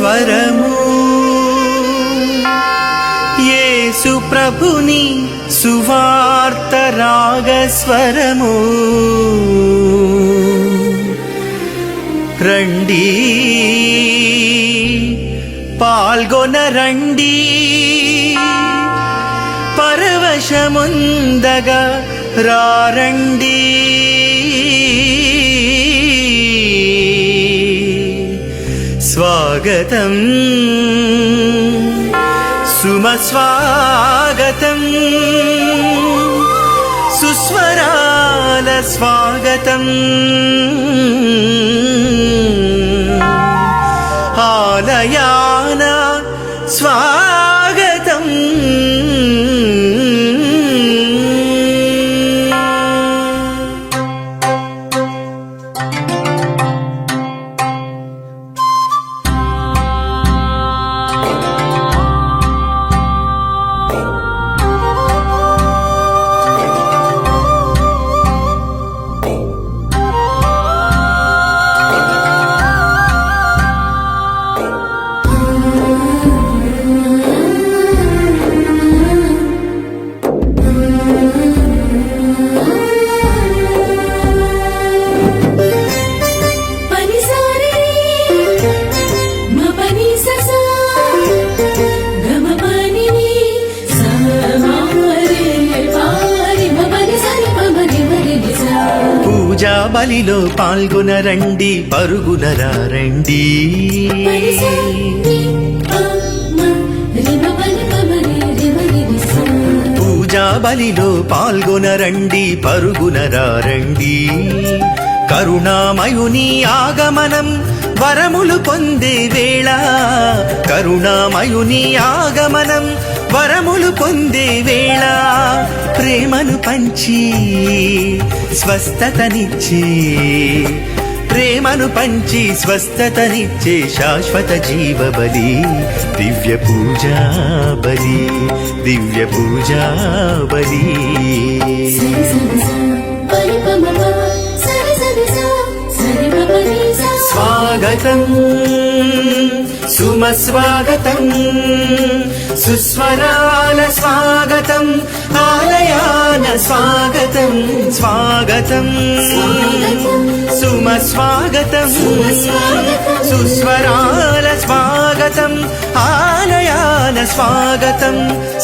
స్వరము యేసు ప్రభుని సువార్త రాగ స్వరము రండి పాల్గొనరండి పరవశముందగా రారండి స్వాగతం సుమస్వాగతం సుస్వరాల స్వాగతం ఆలయాన స్వాగతం పూజా బలిలో పాల్గొనరండి పరుగునరా రండి పూజా బలిలో పాల్గొనరండి పరుగునరా రండి కరుణామయుని ఆగమనం వరములు పొందే వేళ కరుణామయుని ఆగమనం వరములు పొందే వేళ ప్రేమను పంచి స్వస్థతనిచ్చే ప్రేమను పంచి స్వస్థతనిచ్చే శాశ్వత జీవ బలి దివ్య పూజా బలి దివ్య పూజా బలి స్వాగతం సుమస్వాగతం సుస్వరాల స్వాగతం ఆలయాన స్వాగతం స్వాగతం సుమస్వాగతం సుస్వరాల స్వాగతం ఆలయాన స్వాగతం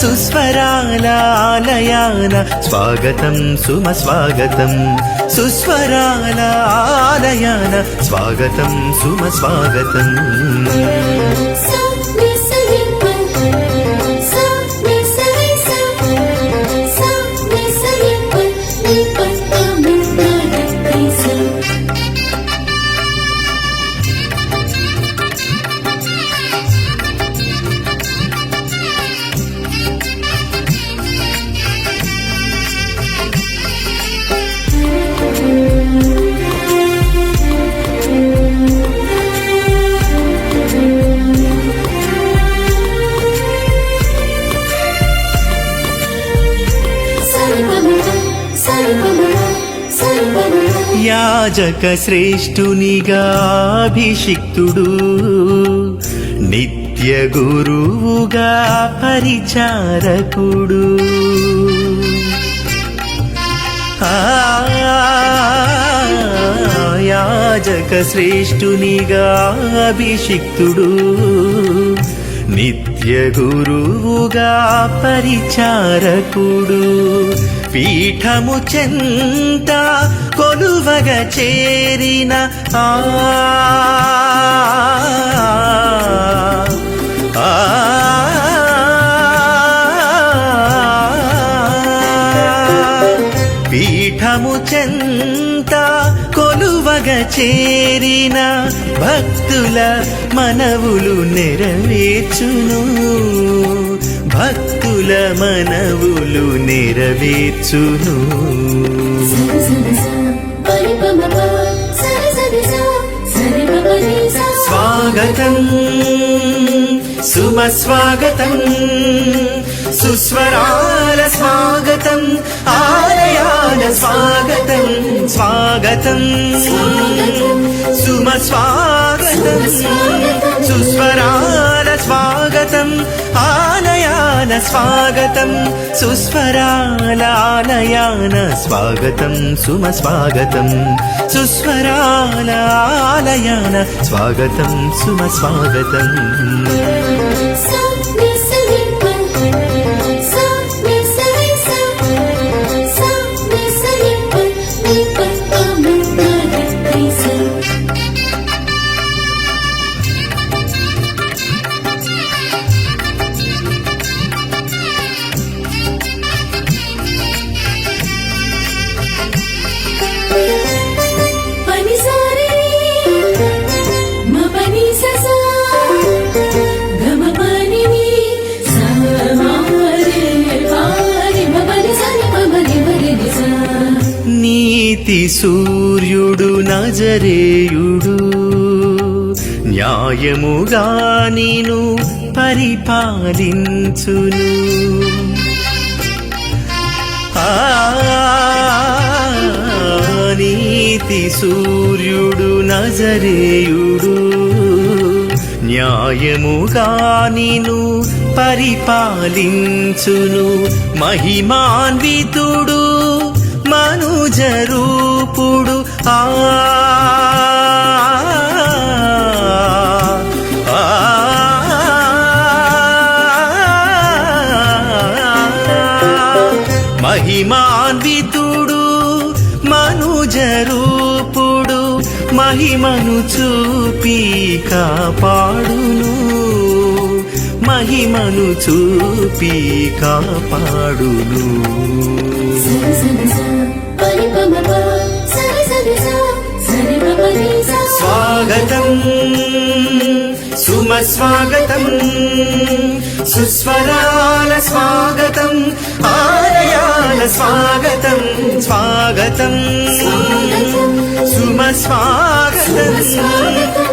సుస్వరాల ఆలయాన స్వాగతం సుమస్వాగతం సుస్వరాల ఆలయాన స్వాగతం సుమస్వాగతం యాజక శ్రేష్ఠునిగా అభిషిక్తుడు నిత్య గురువుగా పరిచారకుడు యాజక శ్రేష్ఠునిగా అభిషిక్తుడు నిత్య గురువుగా పరిచారకుడు పీఠము చెంత కొలువగ చేరిన పీఠము చెంత కొలువగ చేరిన భక్తుల మనవులు నెరవేర్చును భక్తుల మనవులు నెరవేర్చును స్వాగతం సుమస్వాగతం సుస్వరాల స్వాగతం ఆలయాన స్వాగతం స్వాగతం సుమ స్వాగతం సుస్వరాల స్వాగతం ఆలయాన స్వాగతం సుస్వరాల ఆలయాన స్వాగతం సుమ స్వాగతం సుస్వరాల ఆలయాన స్వాగతం సుమ స్వాగతం నీతి సూర్యుడు నజరేయుడు న్యాయముగా నిను పరిపాలించును నీతి సూర్యుడు నజరేయుడు న్యాయముగా నిను పరిపాలించును మహిమాన్వితుడు మనుజరూపుడు మహిమాన్వితుడు మనుజరూపుడు మహిమను చూపి కాపాడును మహిమను చూపి కాపాడును స్వాగతం సుమ స్వాగతం సుస్వరాల స్వాగతం ఆలయాల స్వాగతం స్వాగతం సుమ స్వాగతం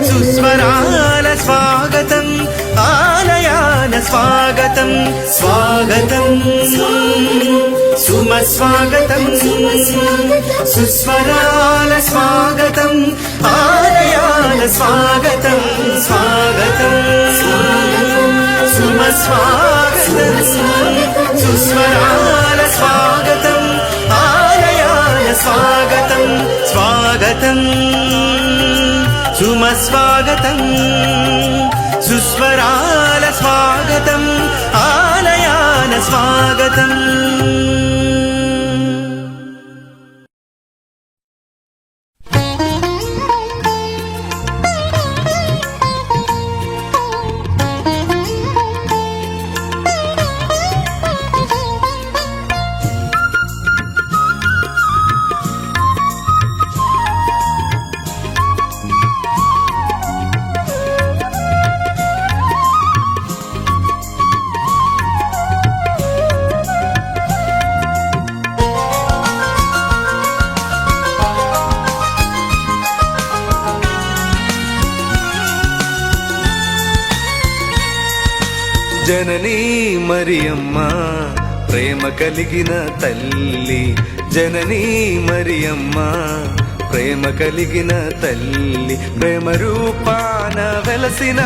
సుస్వరాల స్వాగతం ఆలయాల స్వాగతం స్వాగతం సుమ స్వాగతం సుస్వరాల స్వాగతం ఆలయాల స్వాగతం స్వాగతం సుమ స్వాగతం సుస్వరాల స్వాగతం ఆలయాల స్వాగతం స్వాగతం సుమ స్వాగతం సుస్వరాల స్వాగతం ఆలయాల స్వాగతం జననీ మరియమ్మ ప్రేమ కలిగిన తల్లి జననీ మరియమ్మ ప్రేమ కలిగిన తల్లి ప్రేమ రూపాన వెలసిన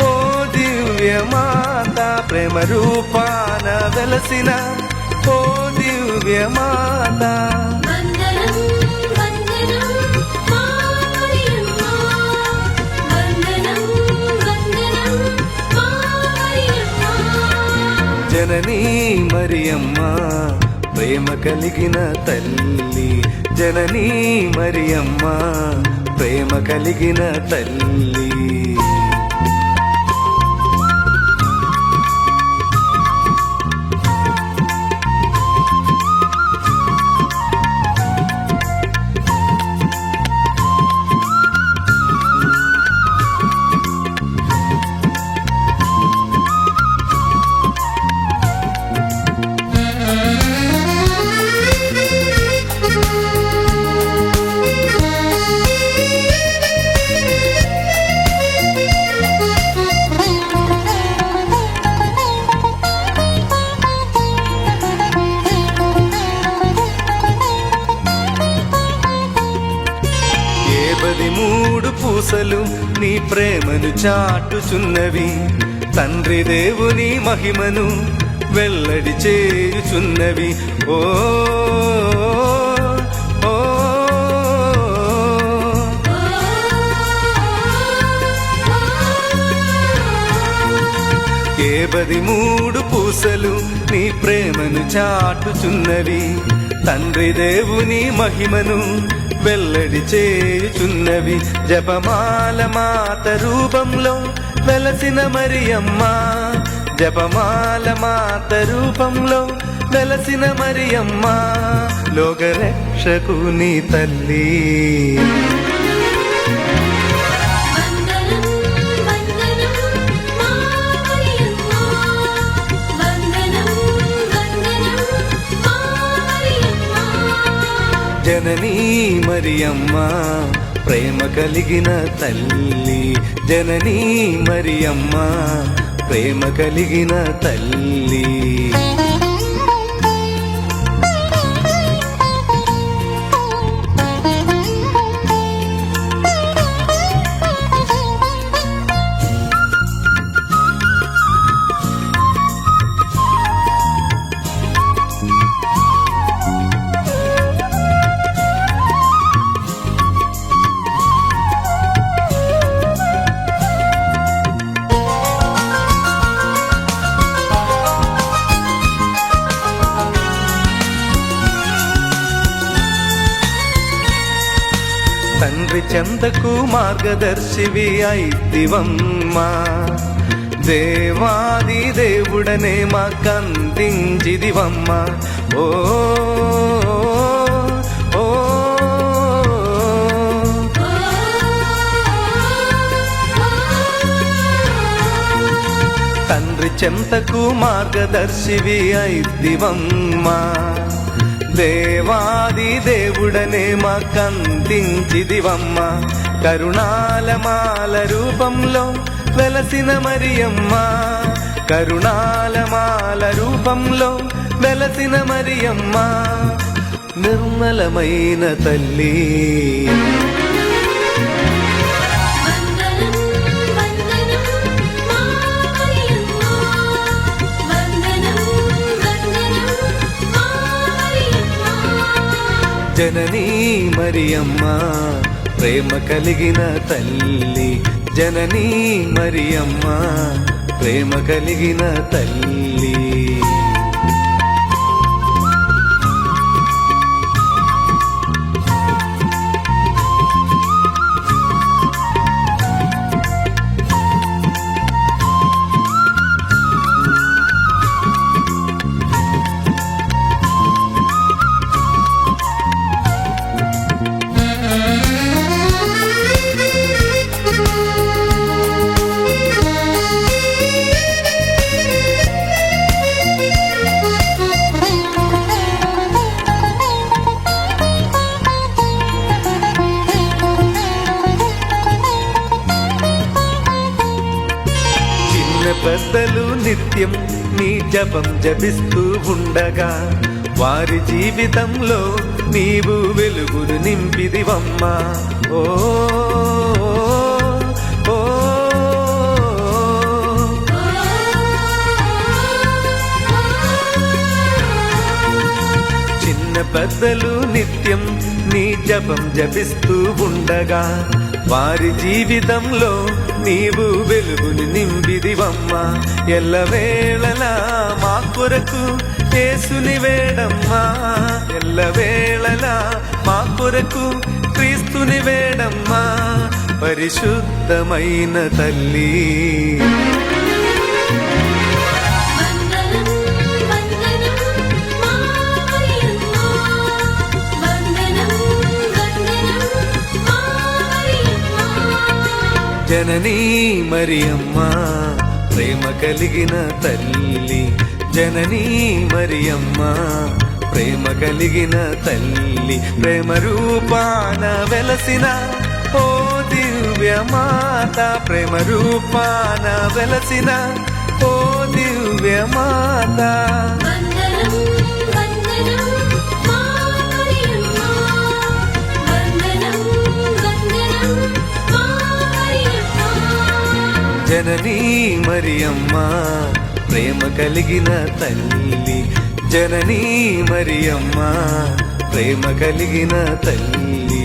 ఓ దివ్య మాత ప్రేమ రూపాన వెలసిన ఓ దివ్య మాత జననీ మరియమ్మ ప్రేమ కలిగిన తల్లి జననీ మరియమ్మ ప్రేమ కలిగిన తల్లి పూసలు నీ ప్రేమను చాటుచున్నవి, తండ్రి దేవుని మహిమను వెల్లడి చేయుచున్నవి. ఓ ఓ ఏ 13 పూసలు నీ ప్రేమను చాటుచున్నవి, తండ్రి దేవుని మహిమను వెల్లడి చేయుచున్నవి. జపమాల మాత రూపంలో వెలసిన మరియమ్మ, జపమాల మాత రూపంలో వెలసిన మరియమ్మ, లోకరక్షకుని తల్లి. జననీ మరియమ్మ ప్రేమ కలిగిన తల్లి, జననీ మరియమ్మ ప్రేమ కలిగిన తల్లి. తండ్రి చెంతకు మార్గదర్శివి అయితివమ్మా, దేవాది దేవుడనే మాకందించిదివమ్మా. ఓ ఓ తండ్రి చెంతకు మార్గదర్శివి అయితివమ్మా, దేవాది దేవుడనే మాకందించిదివమ్మ. కరుణాలమాల రూపంలో వెలసిన మరియమ్మ, కరుణాలమాల రూపంలో వెలసిన మరియమ్మ, నిర్మలమైన తల్లి. జననీ మరియమ్మ ప్రేమ కలిగిన తల్లి, జననీ మరియమ్మ ప్రేమ కలిగిన తల్లి. పెద్దలు నిత్యం నీ జపం జపిస్తూ ఉండగా, వారి జీవితంలో నీవు వెలుగును నింపిదివమ్మా. ఓ ఓ చిన్న పెద్దలు నిత్యం నీ జపం జపిస్తూ ఉండగా, వారి జీవితంలో నీవు వెలుగుని నింపిదివమ్మా. ఎల్లవేళలా మా కొరకు యేసుని వేడమ్మా, ఎల్లవేళలా మా కొరకు క్రీస్తుని వేడమ్మా, పరిశుద్ధమైన తల్లి. జననీ మరియమ్మ ప్రేమ కలిగిన తల్లి, జననీ మరియమ్మ ప్రేమ కలిగిన తల్లి. ప్రేమ రూపాన వెలసిన ఓ దివ్య మాత, ప్రేమ రూపాన వెలసిన ఓ దివ్య మాత. వందనం వందనం జననీ మరియమ్మ ప్రేమ కలిగిన తల్లి, జననీ మరియమ్మ ప్రేమ కలిగిన తల్లి.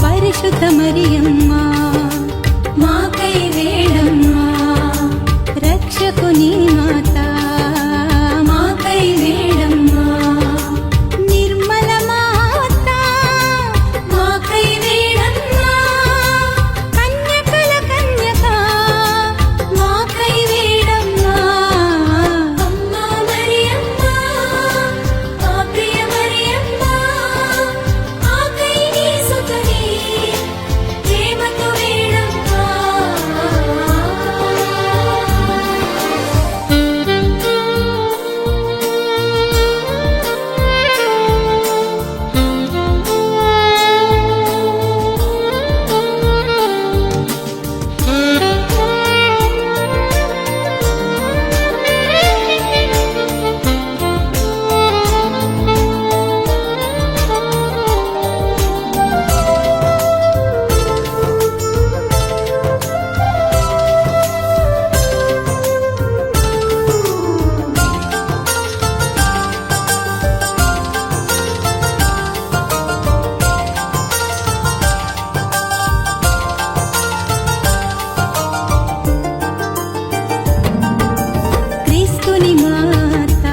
పరిశుద్ధ మరియమ్మ మాకై వేడమ్మ, రక్షకుని మాత మాకై వేడమ్మ, నిర్మల మాత మాకై వేడమ్మ, కన్యకల కన్యక మాకై వేడమ్మ. అమ్మ మరియమ్మ మా ప్రియ మరియమ్మ, మాకై నీ సుతుని ప్రేమతో వేడమ్మ. క్రీస్తుని మాత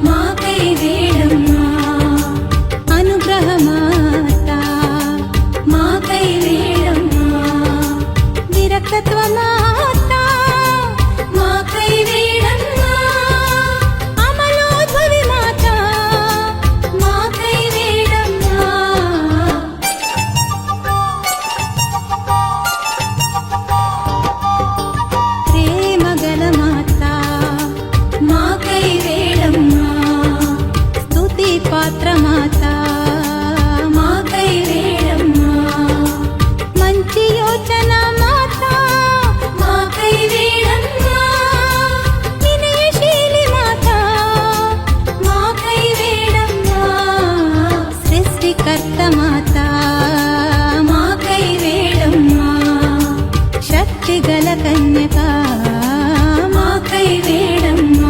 మాకై వేడమ్మ, అనుగ్రహ మాత మాకై వేడమ్మ, విరక్తత్వ మాత మాకై వేడమ్మ, అమలోద్భవి మాత మాకై వేడమ్మ. ప్రేమగల మాత మాకై వేడమ్మ, స్తుతి పాత్ర మాత మాకై వేడమ్మ, మంచి యోచన మాత మాకై వేడమ్మ, వినయశీలి మాత మాకై వేడమ్మ, సృష్టికర్త మాత మాకై వేడమ్మ, శక్తిగల కన్యక మాకై వేడమ్మ,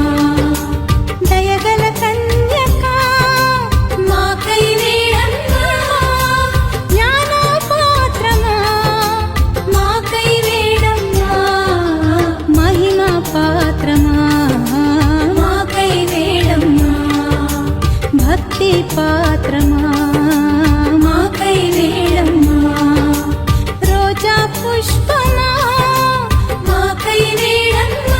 దయగల కన్యక మాకై వేడమ్మ, జ్ఞానపాత్రమా మాకై వేడమ్మ, మహిమా పాత్రమా మాకై వేడమ్మ, భక్తి పాత్రమా మాకై వేడమ్మ, రోజా పుష్పమా మాకై వేడమ్మ,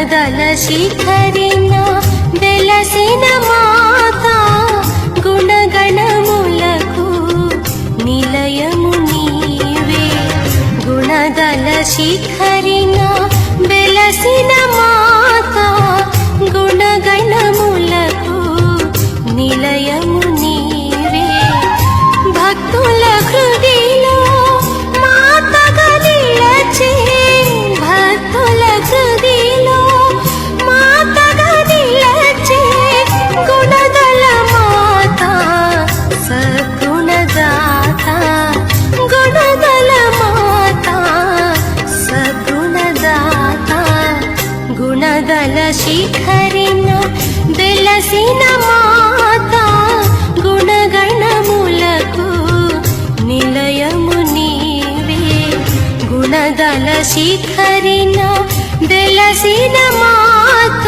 గుణదల శిఖరిన వెలసిన మాత గుణగణములకు నిలయము నీవే గుణదల శిఖరిన వెలసిన మాత గుణగణములకు నిలయము నీవే భక్తుల హృదయలో మాతగా నిలచే భక్తుల హృదయలో మాతగా నిలచే గుణదల మాత సద్గుణదాత గుణదల మాత సద్గుణదాత గుణదల శిఖరిన వెలసిన మాత గుణగణములకు నిలయము నీవే గుణదల శిఖరిన వెలసిన మాత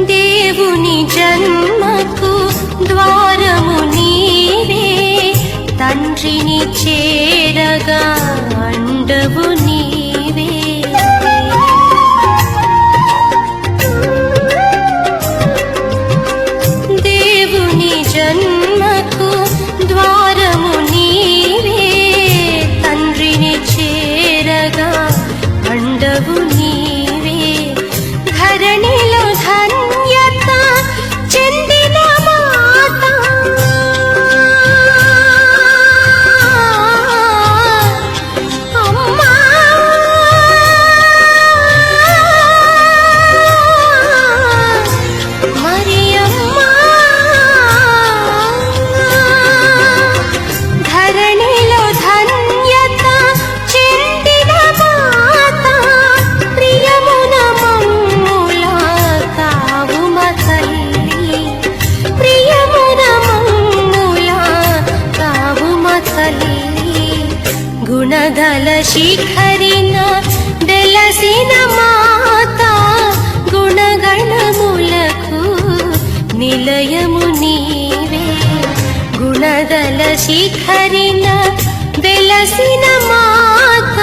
దేవుని జన్మకు ద్వారము నీవే తండ్రిని చేరగా అండవు నీవే దేవుని జన్మకు ద్వారము నీవే తండ్రిని చేరగా అండవు నీవే ధరణిలో ధన్యత చెందిన మాత అమ్మా మరియమ్మా ధరణిలో ధన్యత చెందిన మాత ప్రియమున మమ్ముల కావుమ తల్లి ప్రియమున మమ్ముల కావుమ తల్లి గుణదల శిఖరిన వెలసిన మాత గుణగణములకు నిలయము నీవే గుణదల శిఖరిన వెలసిన మాత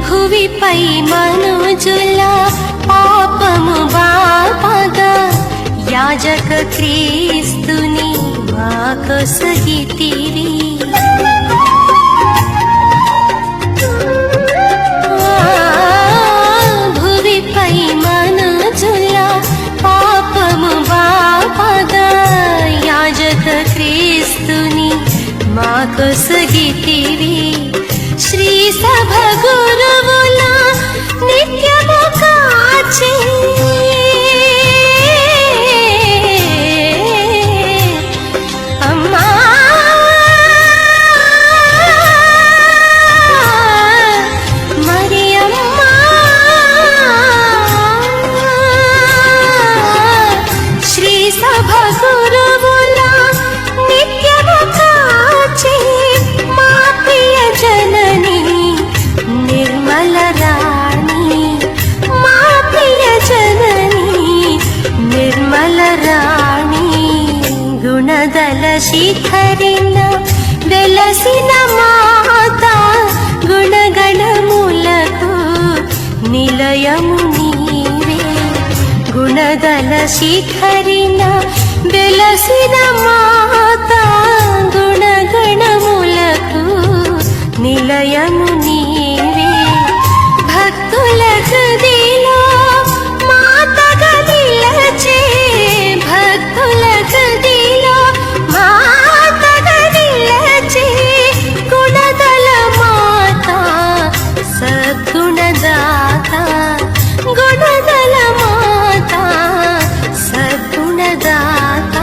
భువిపై మనుజుల పాపము బాపగా యాజక క్రీస్తుని మాకొసగితివి భువిపై మనుజుల పాపము బాపగా యాజక క్రీస్తుని మాకొసగితివి శ్రీ సభ గురువుల నిత్యము కాచి అమ్మా మరియమ్మా శ్రీ సభ గురువుల నిత్యము కాచి మా ప్రియ జనని శిఖరిన వెలసిన మాత గుణగణములకు నిలయము నీవే భక్తుల హృదిలో మాతగా నిలచే భక్తుల హృదిలో మాతగా నిలచే గుణదల మాత సద్గుణదాత గుణదల మాత సద్గుణదాత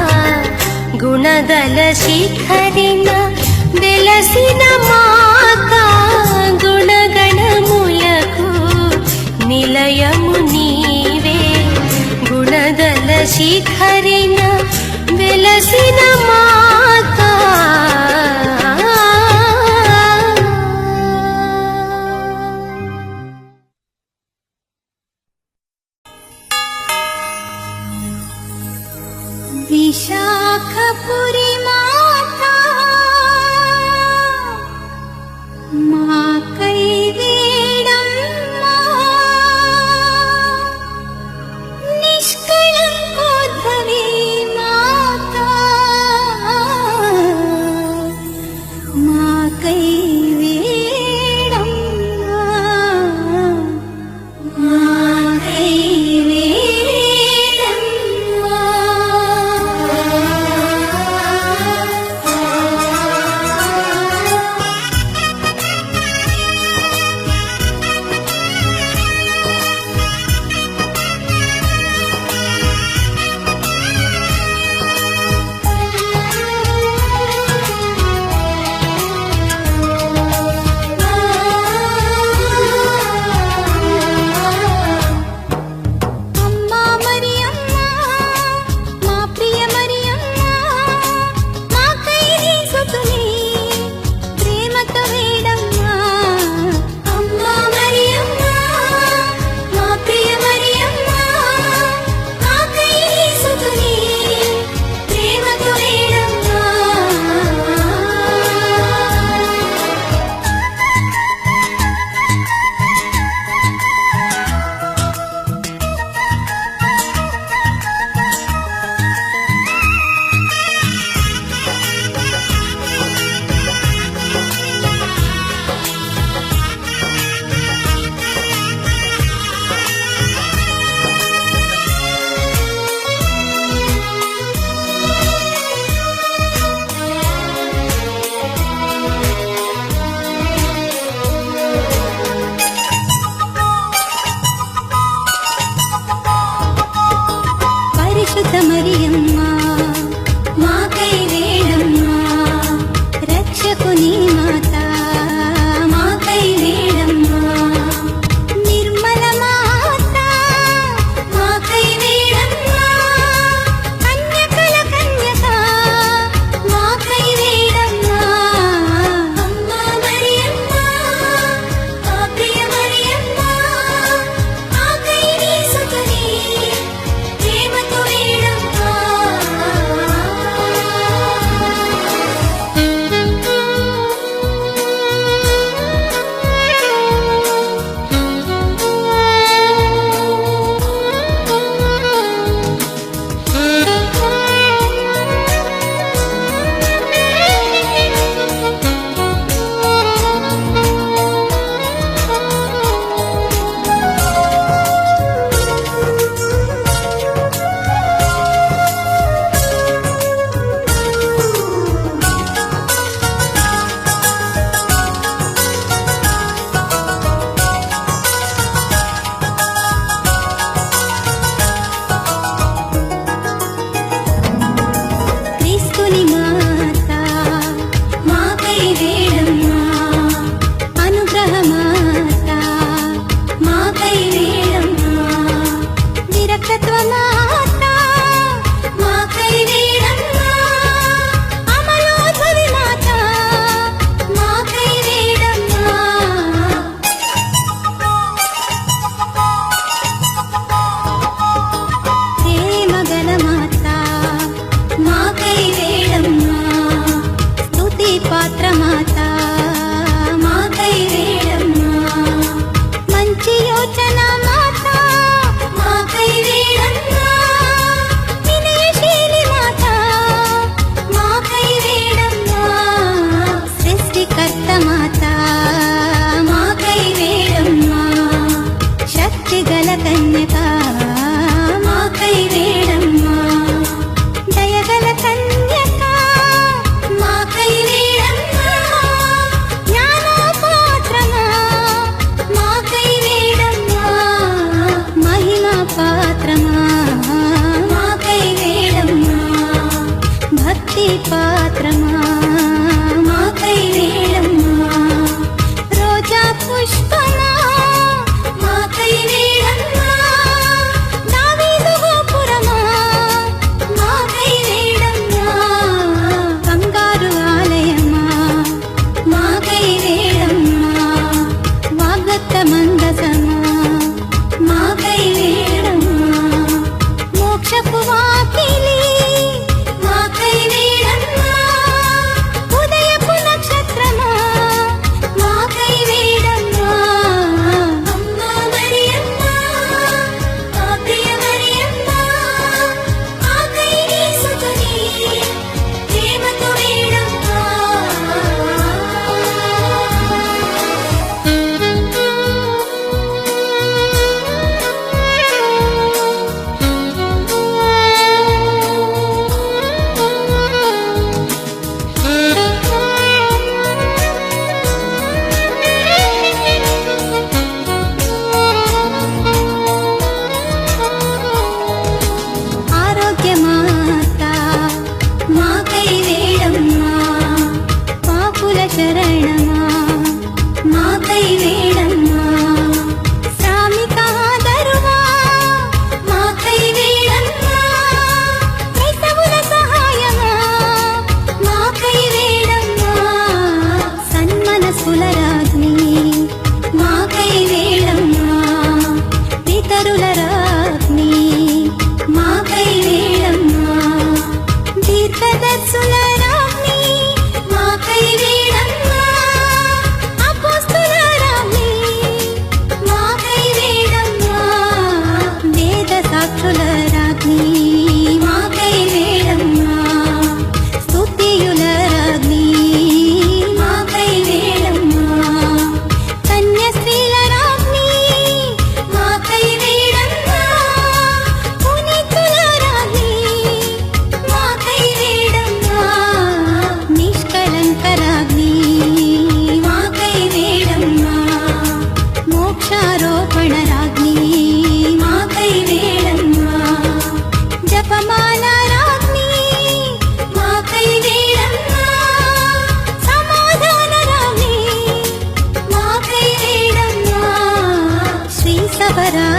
గుణదల శిఖరిన వెలసిన మాత గుణగణములకు నిలయము నీవే గుణదల శిఖరిన వెలసిన మాత విశాఖపురి మాతా మాకై వేడమ్మా నిష్కళంకోద్భవి మందసమా మాకై వేడమ్మా మోక్షపు వాకిలి మాకై వేడమ్మా ఉదయపు నక్షత్రమా మాకై వేడమ్మా అమ్మా మరియమ్మా మా ప్రియ మరియమ్మా మాకై నీ సుతుని ప్రేమతో వేడమ్మా ఆరోగ్యమాత మాకై వేడమ్మా పాపుల శరణమా మాకై వేడమ్మా శ్రామిక ఆదరువా మాకై వేడమ్మా క్రైస్తవుల సహాయమా మాకై వేడమ్మా సన్మనస్సుల రాజ్ఞి మాకై వేడమ్మా పితరుల రాజ్ఞి మాకై వేడమ్మా దీర్ఘదర్శుల రాజ్ఞి మాకై వేడమ్మా అపోస్తుల రాజ్ఞి మాకై వేడమ్మా వేద సాక్షుల రాజ్ఞి మాకై వేడమ్మా స్తుతియుల రాజ్ఞి మాకై వేడమ్మా కన్యస్త్రీల రాజ్ఞి మాకై వేడమ్మా పునీతుల రాజ్ఞి మాకై వేడమ్మా నిష్కలంక రాజ్ఞి మాకై వేడమ్మా మోక్షారోపణ రాజ్ఞి మాకై వేడమ్మా జపమాల రాజ్ఞి మాకై వేడమ్మా సమాధాన రాజ్ఞి మాకై వేడమ్మా శ్రీ సభరా